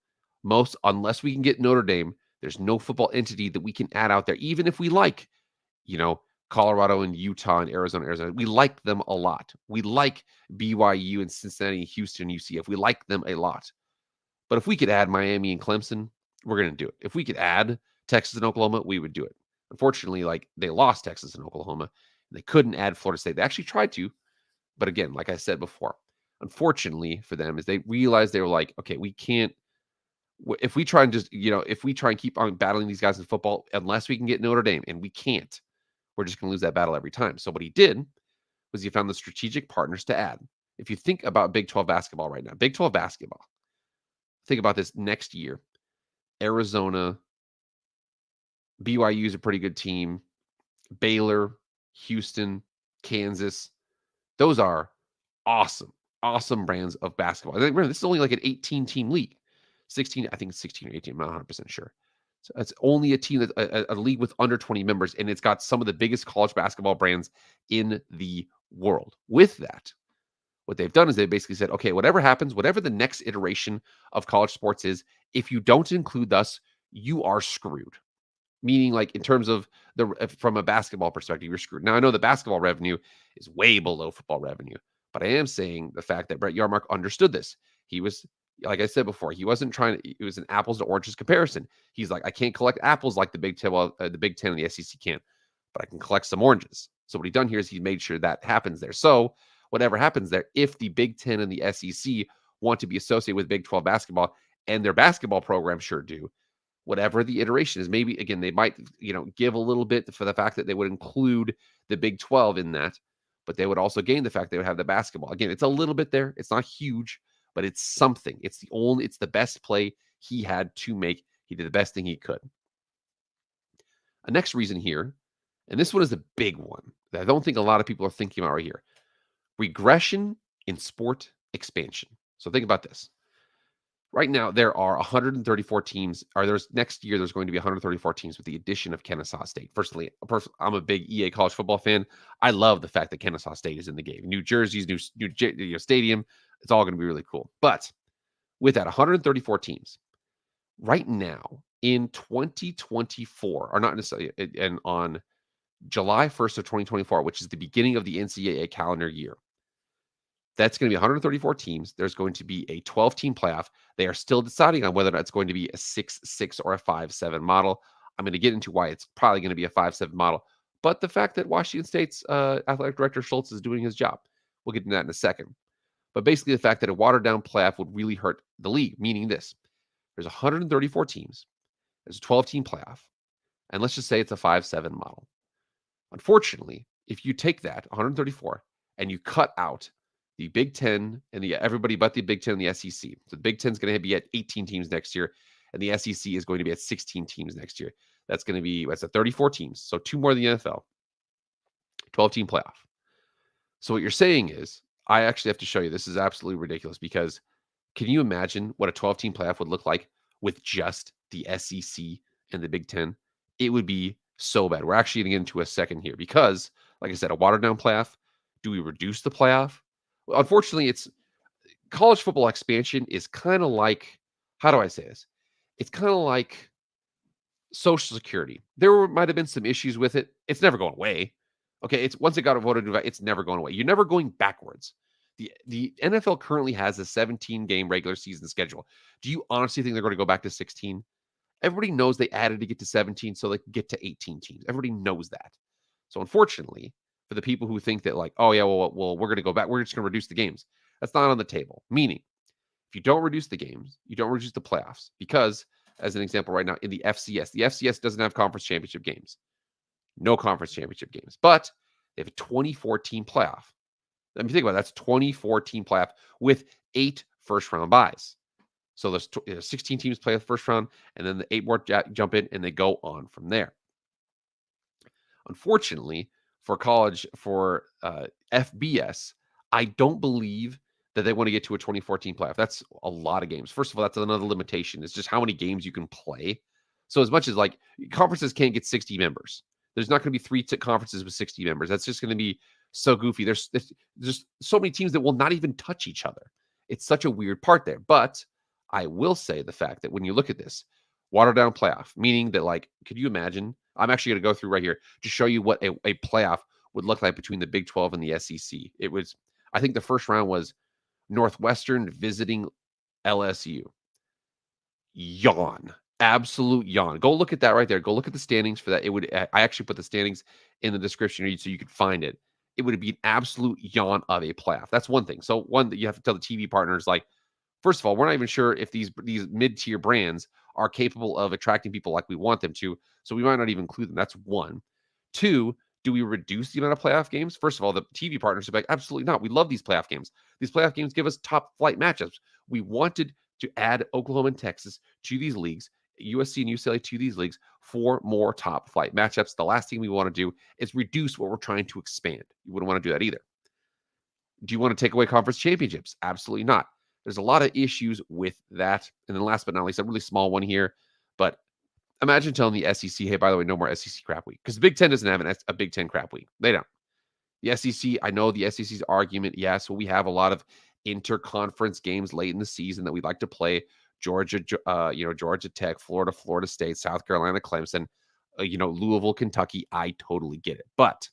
Unless we can get Notre Dame, there's no football entity that we can add out there, even if we like, Colorado and Utah and Arizona. We like them a lot. We like BYU and Cincinnati, Houston, UCF. We like them a lot. But if we could add Miami and Clemson, we're going to do it. If we could add Texas and Oklahoma, we would do it. Unfortunately, like they lost Texas and Oklahoma. They couldn't add Florida State. They actually tried to. But again, like I said before, unfortunately for them is they realized they were like, okay, we can't, if we try and keep on battling these guys in football, unless we can get Notre Dame, and we can't, we're just going to lose that battle every time. So what he did was he found the strategic partners to add. If you think about Big 12 basketball right now, Big 12 basketball, think about this next year. Arizona, BYU is a pretty good team. Baylor, Houston, Kansas. Those are awesome brands of basketball. And remember, this is only like an 18-team league. 16, I think it's 16 or 18. I'm not 100% sure. So it's only a team, a league with under 20 members, and it's got some of the biggest college basketball brands in the world. With that, what they've done is they basically said, okay, whatever happens, whatever the next iteration of college sports is, if you don't include us, you are screwed. Meaning, like, in terms of from a basketball perspective, you're screwed. Now, I know the basketball revenue is way below football revenue, but I am saying the fact that Brett Yarmark understood this. He was, like I said before, he wasn't trying to, it was an apples to oranges comparison. He's like, I can't collect apples like the Big Ten, the Big Ten and the SEC can, but I can collect some oranges. So what he done here is he made sure that happens there. So whatever happens there, if the Big Ten and the SEC want to be associated with Big 12 basketball, and their basketball program sure do, whatever the iteration is, maybe again, they might, give a little bit for the fact that they would include the Big 12 in that. but they would also gain the fact they would have the basketball. Again, it's a little bit there. It's not huge, but it's something. It's the best play he had to make. He did the best thing he could. A next reason here, and this one is a big one that I don't think a lot of people are thinking about right here. Regression in sport expansion. So think about this. Right now, there are 134 teams, or next year, there's going to be 134 teams with the addition of Kennesaw State. Firstly, I'm a big EA college football fan. I love the fact that Kennesaw State is in the game. New Jersey's new stadium. It's all going to be really cool. But with that, 134 teams right now in 2024, or not necessarily, and on July 1st of 2024, which is the beginning of the NCAA calendar year, that's going to be 134 teams. There's going to be a 12-team playoff. They are still deciding on whether or not it's going to be a 6-6 or a 5-7 model. I'm going to get into why it's probably going to be a 5-7 model. But the fact that Washington State's athletic director Schultz is doing his job. We'll get into that in a second. But basically the fact that a watered-down playoff would really hurt the league, meaning this. There's 134 teams. There's a 12-team playoff. And let's just say it's a 5-7 model. Unfortunately, if you take that 134 and you cut out the Big Ten and everybody but the Big Ten and the SEC. So the Big Ten is going to be at 18 teams next year, and the SEC is going to be at 16 teams next year. That's going to be, that's a 34 teams. So 2 more than the NFL. 12-team playoff. So what you're saying is, I actually have to show you, this is absolutely ridiculous, because can you imagine what a 12-team playoff would look like with just the SEC and the Big Ten? It would be so bad. We're actually going to get into a second here because, like I said, a watered-down playoff. Do we reduce the playoff? Unfortunately, it's college football expansion is kind of like, how do I say this? It's kind of like Social Security. There might have been some issues with it. It's never going away. Okay, it's once it got voted, it's never going away. You're never going backwards. The NFL currently has a 17-game regular season schedule. Do you honestly think they're going to go back to 16? Everybody knows they added to get to 17 so they can get to 18 teams. Everybody knows that. So unfortunately, for the people who think that like, oh yeah, well, we're going to go back. We're just going to reduce the games. That's not on the table. Meaning, if you don't reduce the games, you don't reduce the playoffs. Because, as an example right now, in the FCS doesn't have conference championship games. No conference championship games. But they have a 24-team playoff. Let me think about it. That's 24-team playoff with 8 first-round buys. So there's 16 teams play the first round, and then the 8 more jump in, and they go on from there. Unfortunately, for college, for FBS, I don't believe that they want to get to a 2014 playoff. That's a lot of games. First of all, that's another limitation. It's just how many games you can play. So as much as like conferences can't get 60 members, there's not going to be 3 conferences with 60 members. That's just going to be so goofy. There's so many teams that will not even touch each other. It's such a weird part there. But I will say the fact that when you look at this, watered down playoff, meaning that like, could you imagine? I'm actually going to go through right here to show you what a playoff would look like between the Big 12 and the SEC. It was, I think the first round was Northwestern visiting LSU. Yawn. Absolute yawn. Go look at that right there. Go look at the standings for that. It would, I actually put the standings in the description so you could find it. It would be an absolute yawn of a playoff. That's one thing. So one that you have to tell the TV partners, like, first of all, we're not even sure if these mid-tier brands are capable of attracting people like we want them to, so we might not even include them. That's one. 2, do we reduce the amount of playoff games? First of all, the TV partners are like, absolutely not. We love these playoff games. These playoff games give us top-flight matchups. We wanted to add Oklahoma and Texas to these leagues, USC and UCLA to these leagues for more top-flight matchups. The last thing we want to do is reduce what we're trying to expand. You wouldn't want to do that either. Do you want to take away conference championships? Absolutely not. There's a lot of issues with that. And then last but not least, a really small one here. But imagine telling the SEC, hey, by the way, no more SEC crap week. Because the Big Ten doesn't have a Big Ten crap week. They don't. The SEC, I know the SEC's argument, yes, well, we have a lot of interconference games late in the season that we'd like to play. Georgia, Georgia Tech, Florida State, South Carolina, Clemson, Louisville, Kentucky. I totally get it. But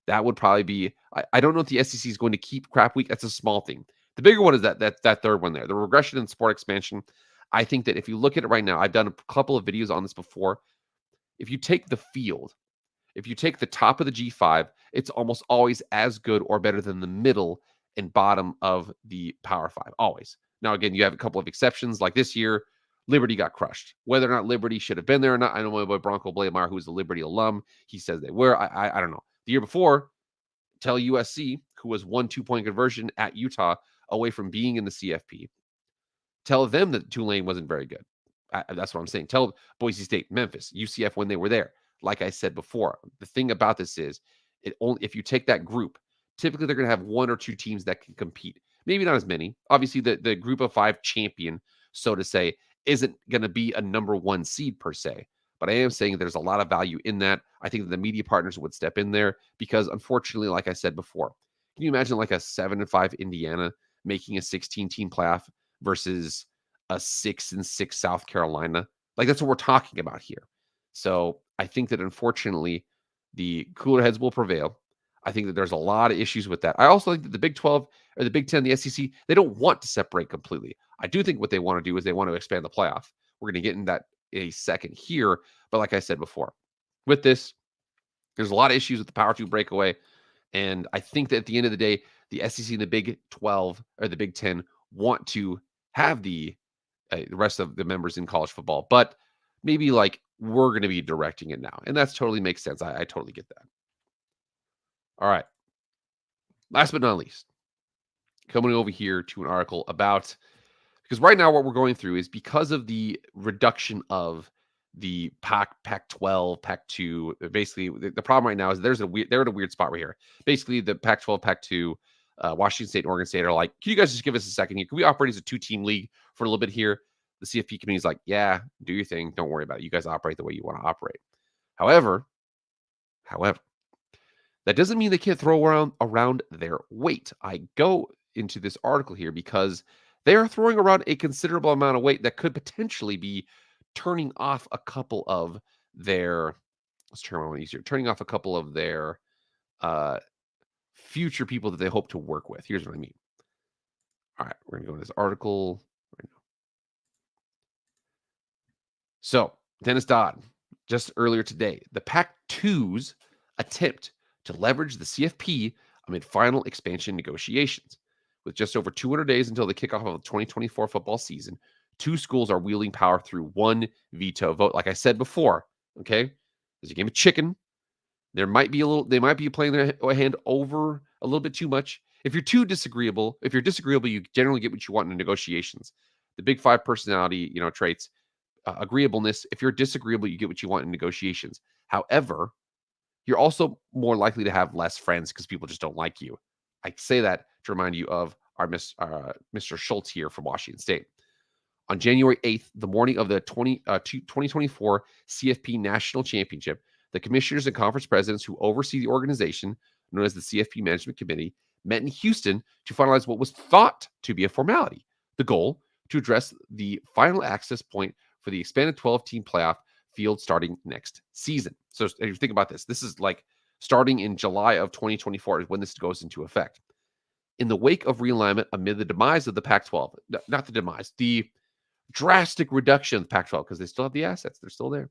that would probably be, I don't know if the SEC is going to keep crap week. That's a small thing. The bigger one is that third one there, the regression and sport expansion. I think that if you look at it right now, I've done a couple of videos on this before. If you take the field, if you take the top of the G5, it's almost always as good or better than the middle and bottom of the Power 5, always. Now, again, you have a couple of exceptions. Like this year, Liberty got crushed. Whether or not Liberty should have been there or not, I know my boy Bronco Blademeyer, who's a Liberty alum, he says they were. I don't know. The year before, Tell USC, who was 1 2-point conversion at Utah away from being in the CFP, tell them that Tulane wasn't very good. That's what I'm saying. Tell Boise State, Memphis, UCF when they were there. Like I said before, the thing about this is, it only if you take that group, typically they're going to have 1 or 2 teams that can compete. Maybe not as many. Obviously, the group of 5 champion, so to say, isn't going to be a number 1 seed per se. But I am saying there's a lot of value in that. I think that the media partners would step in there because, unfortunately, like I said before, can you imagine like a 7-5 Indiana making a 16-team playoff versus a 6-6 South Carolina? Like, that's what we're talking about here. So I think that, unfortunately, the cooler heads will prevail. I think that there's a lot of issues with that. I also think that the Big 12 or the Big 10, the SEC, they don't want to separate completely. I do think what they want to do is they want to expand the playoff. We're going to get in that in a second here. But like I said before, with this, there's a lot of issues with the Power 2 breakaway. And I think that at the end of the day, the SEC and the Big 12 or the Big 10 want to have the rest of the members in college football. But maybe like we're going to be directing it now. And that's totally makes sense. I totally get that. All right. Last but not least, coming over here to an article about, because right now what we're going through is because of the reduction of the Pac-12, Pac-2. Basically, the problem right now is they're at a weird spot right here. Basically, the Pac-12, Pac-2, Washington State and Oregon State are like, can you guys just give us a second here? Can we operate as a 2-team league for a little bit here? The CFP committee is like, yeah, do your thing. Don't worry about it. You guys operate the way you want to operate. However, that doesn't mean they can't throw around their weight. I go into this article here because they are throwing around a considerable amount of weight that could potentially be turning off a couple of their, let's turn on easier, turning off a couple of their future people that they hope to work with. Here's what I mean. All right, we're going to go to this article right now. So, Dennis Dodd, just earlier today, the Pac-2's attempt to leverage the CFP amid final expansion negotiations. With just over 200 days until the kickoff of the 2024 football season, 2 schools are wielding power through 1 veto vote. Like I said before, okay, there's a game of chicken. They might be playing their hand over a little bit too much. If you're disagreeable, you generally get what you want in negotiations. The big 5 personality, traits, agreeableness. If you're disagreeable, you get what you want in negotiations. However, you're also more likely to have less friends because people just don't like you. I say that to remind you of our Mr. Schultz here from Washington State. On January 8th, the morning of the 2024 CFP National Championship, the commissioners and conference presidents who oversee the organization, known as the CFP Management Committee, met in Houston to finalize what was thought to be a formality. The goal, to address the final access point for the expanded 12-team playoff field starting next season. So if you think about this, this is like starting in July of 2024 is when this goes into effect. In the wake of realignment amid the demise of the Pac-12, not the demise, the drastic reduction of the Pac-12, because they still have the assets, they're still there.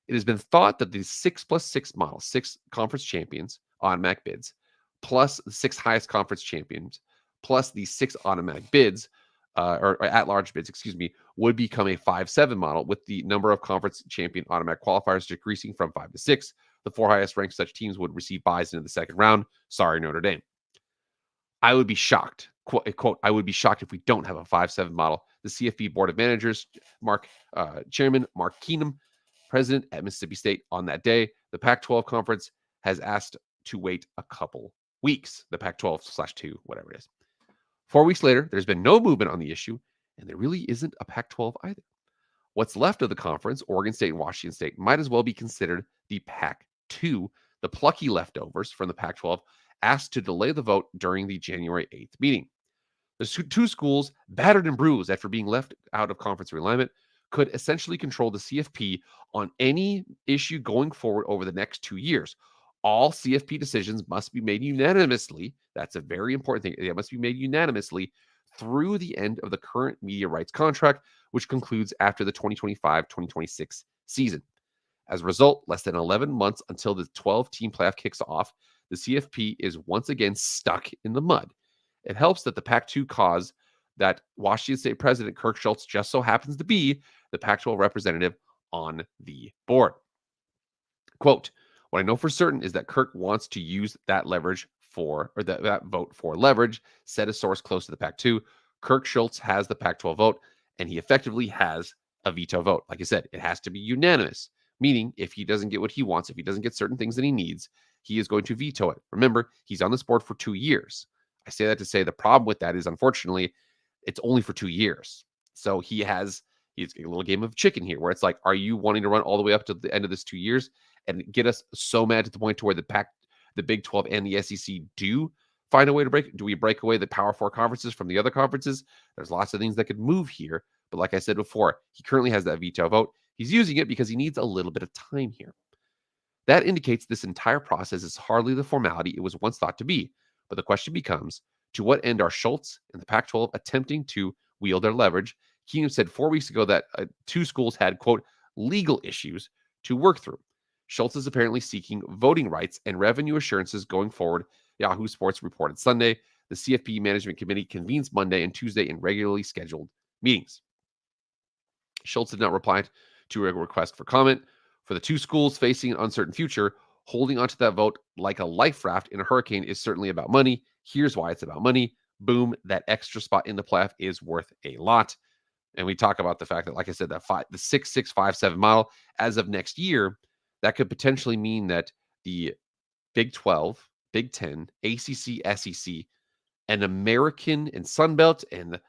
It has been thought that the 6+6 model, 6 conference champions, automatic bids, plus the 6 highest conference champions, plus the 6 automatic bids, or at-large bids, would become a 5-7 model, with the number of conference champion automatic qualifiers decreasing from 5 to 6. The 4 highest ranked such teams would receive buys into the second round. Sorry, Notre Dame. I would be shocked. Quote, I would be shocked if we don't have a 5-7 model. The CFP Board of Managers, Chairman Mark Keenum, president at Mississippi State, on that day, the Pac-12 conference has asked to wait a couple weeks. The Pac-12/2, whatever it is. 4 weeks later, there's been no movement on the issue, and there really isn't a Pac-12 either. What's left of the conference, Oregon State and Washington State, might as well be considered the Pac-2, the plucky leftovers from the Pac-12 asked to delay the vote during the January 8th meeting. The 2 schools, battered and bruised after being left out of conference realignment, could essentially control the CFP on any issue going forward over the next 2 years. All CFP decisions must be made unanimously. That's a very important thing. They must be made unanimously through the end of the current media rights contract, which concludes after the 2025-2026 season. As a result, less than 11 months until the 12-team playoff kicks off, the CFP is once again stuck in the mud. It helps that the Pac-2 cause that Washington State President Kirk Schultz just so happens to be the Pac-12 representative on the board. Quote, what I know for certain is that Kirk wants to use that leverage for, or that vote for leverage, said a source close to the Pac-2. Kirk Schultz has the Pac-12 vote, and he effectively has a veto vote. Like I said, it has to be unanimous, meaning if he doesn't get what he wants, if he doesn't get certain things that he needs, he is going to veto it. Remember, he's on this board for 2 years. I say that to say the problem with that is, unfortunately, it's only for 2 years. So he's a little game of chicken here where it's like, are you wanting to run all the way up to the end of this 2 years and get us so mad to the point to where the Big 12 and the SEC do find a way to break? Do we break away the Power 4 conferences from the other conferences? There's lots of things that could move here. But like I said before, he currently has that veto vote. He's using it because he needs a little bit of time here. That indicates this entire process is hardly the formality it was once thought to be. But the question becomes, to what end are Schultz and the Pac-12 attempting to wield their leverage? Keenum said 4 weeks ago that 2 schools had, quote, legal issues to work through. Schultz is apparently seeking voting rights and revenue assurances going forward. Yahoo Sports reported Sunday. The CFP Management Committee convenes Monday and Tuesday in regularly scheduled meetings. Schultz did not reply to a request for comment. For the 2 schools facing an uncertain future, holding onto that vote like a life raft in a hurricane is certainly about money. Here's why it's about money. Boom, that extra spot in the playoff is worth a lot. And we talk about the fact that, like I said, the 6-6-5-7 model as of next year, that could potentially mean that the Big 12, Big 10, ACC, SEC, and American and Sun Belt and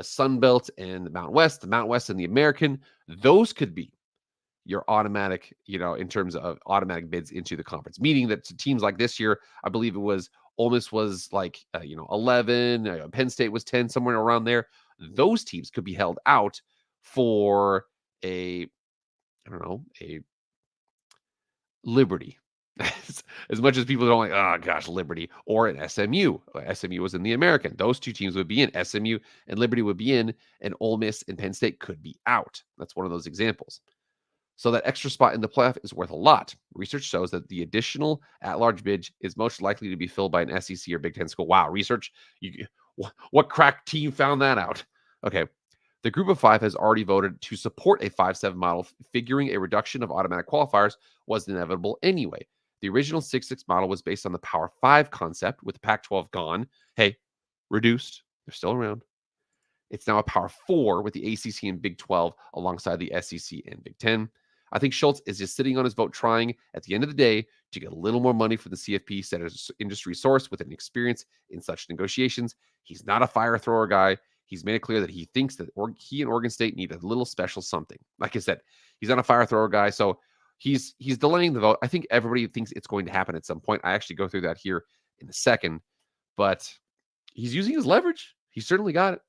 Sun Belt and the Mountain West and the American, those could be your automatic, in terms of automatic bids into the conference. Meaning that teams like this year, I believe it was Ole Miss was like 11, Penn State was 10, somewhere around there. Those teams could be held out for a Liberty. As much as people don't like, oh gosh, Liberty, or an SMU. SMU was in the American. Those 2 teams would be in. SMU and Liberty would be in, and Ole Miss and Penn State could be out. That's one of those examples. So that extra spot in the playoff is worth a lot. Research shows that the additional at-large bid is most likely to be filled by an SEC or Big Ten school. Wow, research? What crack team found that out? Okay. The group of 5 has already voted to support a 5-7 model, figuring a reduction of automatic qualifiers was inevitable anyway. The original 6-6 model was based on the Power 5 concept, with the Pac-12 gone. Hey, reduced. They're still around. It's now a Power 4 with the ACC and Big 12 alongside the SEC and Big 10. I think Schultz is just sitting on his vote, trying at the end of the day to get a little more money from the CFP, said as an industry source with an experience in such negotiations. He's not a fire thrower guy. He's made it clear that he thinks that he and Oregon State need a little special something. Like I said, he's not a fire thrower guy, so he's delaying the vote. I think everybody thinks it's going to happen at some point. I actually go through that here in a second, but he's using his leverage. He certainly got it.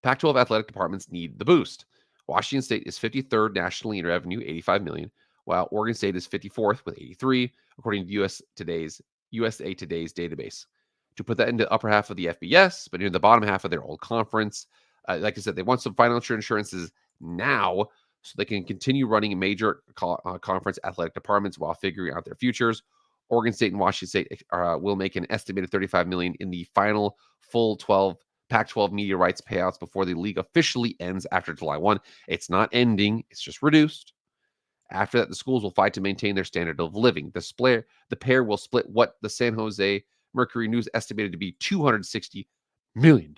Pac-12 athletic departments need the boost. Washington State is 53rd nationally in revenue, $85 million, while Oregon State is 54th with 83, according to USA Today's database. To put that into the upper half of the FBS, but in the bottom half of their old conference, like I said, they want some financial insurances now so they can continue running major conference athletic departments while figuring out their futures. Oregon State and Washington State will make an estimated $35 million in the final full Pac-12 media rights payouts before the league officially ends after July 1. It's not ending. It's just reduced. After that, the schools will fight to maintain their standard of living. The pair will split what the San Jose Mercury News estimated to be $260 million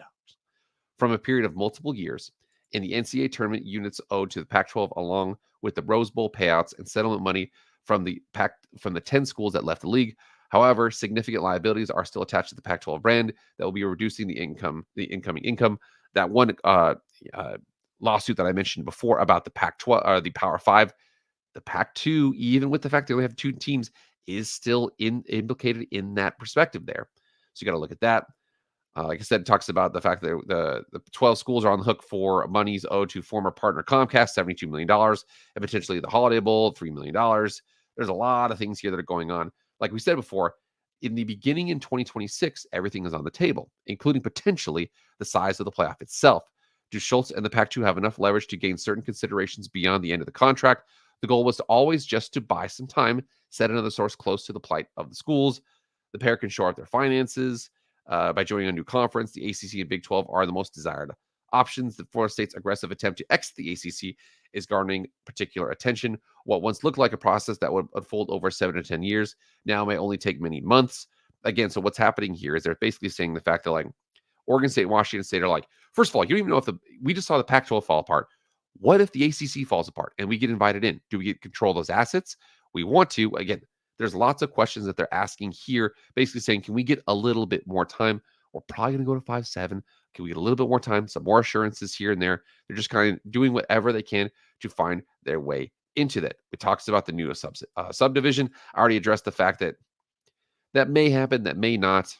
from a period of multiple years. In the NCAA tournament, units owed to the Pac-12, along with the Rose Bowl payouts and settlement money from the 10 schools that left the league. However, significant liabilities are still attached to the Pac-12 brand that will be reducing the incoming income. That one lawsuit that I mentioned before about the Pac-12, the Power 5, the Pac-2, even with the fact that we have 2 teams, is still implicated in that perspective there. So you got to look at that. Like I said, it talks about the fact that the 12 schools are on the hook for monies owed to former partner Comcast, $72 million, and potentially the Holiday Bowl, $3 million. There's a lot of things here that are going on. Like we said before, in the beginning in 2026, everything is on the table, including potentially the size of the playoff itself. Do Schultz and the Pac-2 have enough leverage to gain certain considerations beyond the end of the contract? The goal was to always just to buy some time, said another source close to the plight of the schools. The pair can shore up their finances by joining a new conference. The ACC and Big 12 are the most desired options. The Florida State's aggressive attempt to exit the ACC is garnering particular attention. What once looked like a process that would unfold over 7 to 10 years now may only take many months. again, so what's happening here is they're basically saying the fact that like Oregon State and Washington State are like, first of all, you don't even know if we just saw the Pac-12 fall apart. What if the ACC falls apart and we get invited in? Do we get control of those assets? We want to. Again, there's lots of questions that they're asking here, basically saying, can we get a little bit more time? We're probably going to go to 5-7. Can we get a little bit more time? Some more assurances here and there. They're just kind of doing whatever they can to find their way into that. It talks about the new subdivision. I already addressed the fact that that may happen, that may not.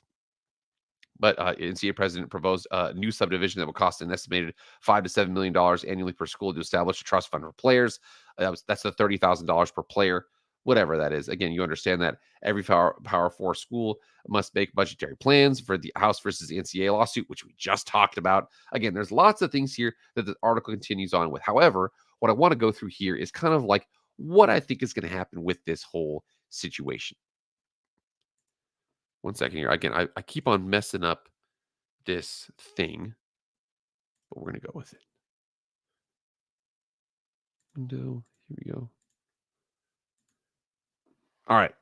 But NCAA president proposed a new subdivision that would cost an estimated $5 to $7 million annually per school to establish a trust fund for players. That's the $30,000 per player, whatever that is. Again, you understand that every Power 4 school must make budgetary plans for the House versus the NCAA lawsuit, which we just talked about. Again, there's lots of things here that the article continues on with. However, what I want to go through here is kind of like what I think is going to happen with this whole situation. One second here. Again, I keep on messing up this thing, but we're going to go with it. Window. Here we go. All right.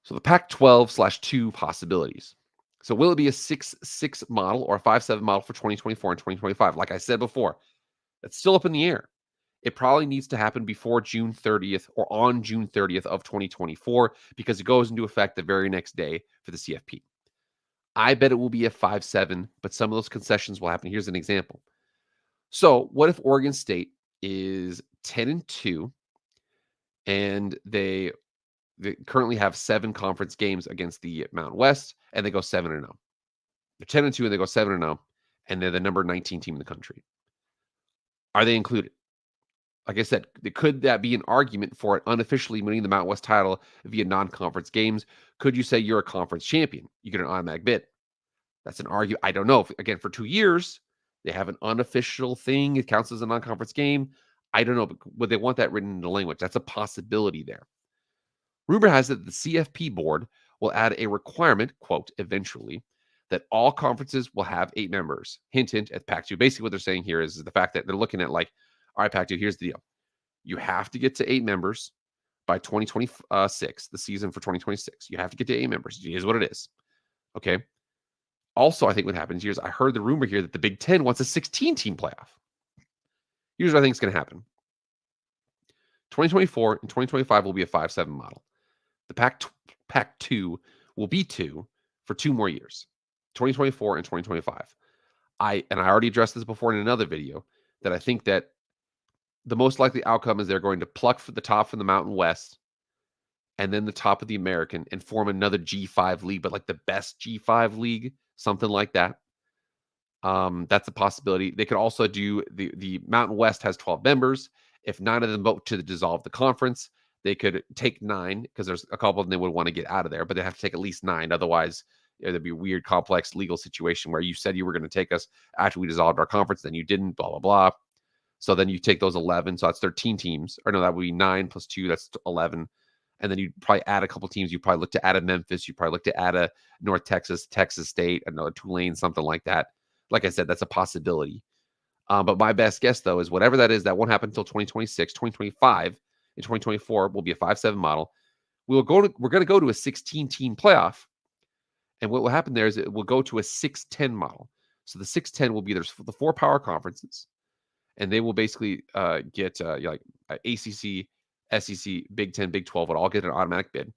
So the Pac-12/2 possibilities. So will it be a 6-6 model or a 5-7 model for 2024 and 2025? Like I said before, it's still up in the air. It probably needs to happen before June 30th or on June 30th of 2024 because it goes into effect the very next day for the CFP. I bet it will be a 5-7, but some of those concessions will happen. Here's an example. So what if Oregon State is 10-2 and they currently have 7 conference games against the Mountain West and they go 7-0. They're 10-2 and they go 7-0 and they're the number 19 team in the country. Are they included? Like I said, could that be an argument for it unofficially winning the Mountain West title via non-conference games? Could you say you're a conference champion? You get an automatic bid. That's an argument. I don't know. Again, for 2 years, they have an unofficial thing. It counts as a non-conference game. I don't know, but would they want that written into language? That's a possibility there. Rumor has it that the CFP board will add a requirement, quote, eventually, that all conferences will have 8 members. Hint, hint, at Pac-2. Basically, what they're saying here is the fact that they're looking at like, all right, Pac-2, here's the deal. You have to get to 8 members by 2026, the season for 2026. You have to get to 8 members. It is what it is. Okay. Also, I think what happens here is I heard the rumor here that the Big Ten wants a 16-team playoff. Here's what I think is going to happen. 2024 and 2025 will be a 5-7 model. The Pac-2 will be 2 for 2 more years, 2024 and 2025. I already addressed this before in another video that I think that the most likely outcome is they're going to pluck for the top from the Mountain West and then the top of the American and form another G5 league, but like the best G5 league, something like that. That's a possibility. They could also do the Mountain West has 12 members. If 9 of them vote to dissolve the conference, they could take 9 because there's a couple of them they would want to get out of there, but they have to take at least 9. Otherwise, there'd be a weird, complex legal situation where you said you were going to take us after we dissolved our conference, then you didn't, blah, blah, blah. So then you take those 11. So that's 13 teams. Or no, that would be 9 plus 2. That's 11. And then you'd probably add a couple teams. You probably look to add a Memphis. You probably look to add a North Texas, Texas State, another Tulane, something like that. Like I said, that's a possibility. But my best guess, though, is whatever that is, that won't happen until 2026, 2025, and 2024 will be a 5-7 model. We're going to go to a 16-team playoff. And what will happen there is it will go to a 6-10 model. So the 6-10 will be there's the 4 power conferences. And they will basically get like ACC, SEC, Big 10, Big 12 would all get an automatic bid.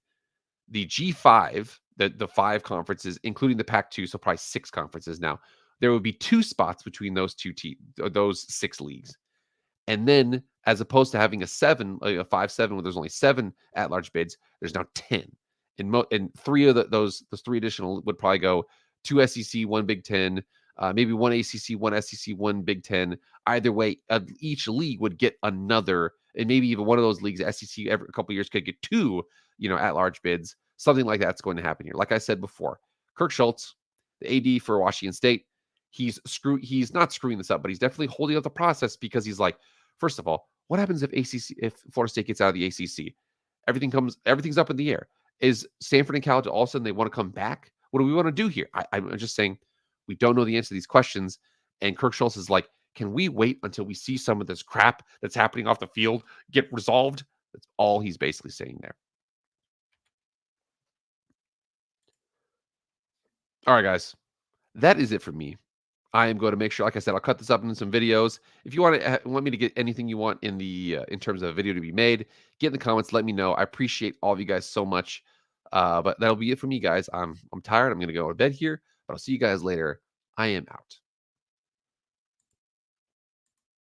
The G5, the 5 conferences, including the Pac-2, so probably 6 conferences now, there would be 2 spots between those 6 leagues. And then as opposed to having a 5-7 where there's only 7 at-large bids, there's now 10. And 3 of those 3 additional would probably go 2 SEC, 1 Big 10, maybe 1 ACC, 1 SEC, 1 Big 10. Either way, each league would get another, and maybe even one of those leagues, SEC, every couple of years could get 2, at-large bids. Something like that's going to happen here. Like I said before, Kirk Schultz, the AD for Washington State, he's not screwing this up, but he's definitely holding up the process because he's like, first of all, what happens if Florida State gets out of the ACC? Everything's up in the air. Is Stanford and Cal all of a sudden they want to come back? What do we want to do here? I'm just saying we don't know the answer to these questions. And Kirk Schultz is like, can we wait until we see some of this crap that's happening off the field get resolved? That's all he's basically saying there. All right, guys, that is it for me. I am going to make sure, like I said, I'll cut this up into some videos. If you want me to get anything you want in terms of a video to be made, get in the comments. Let me know. I appreciate all of you guys so much. But that'll be it for me, guys. I'm tired. I'm going to go to bed here, but I'll see you guys later. I am out.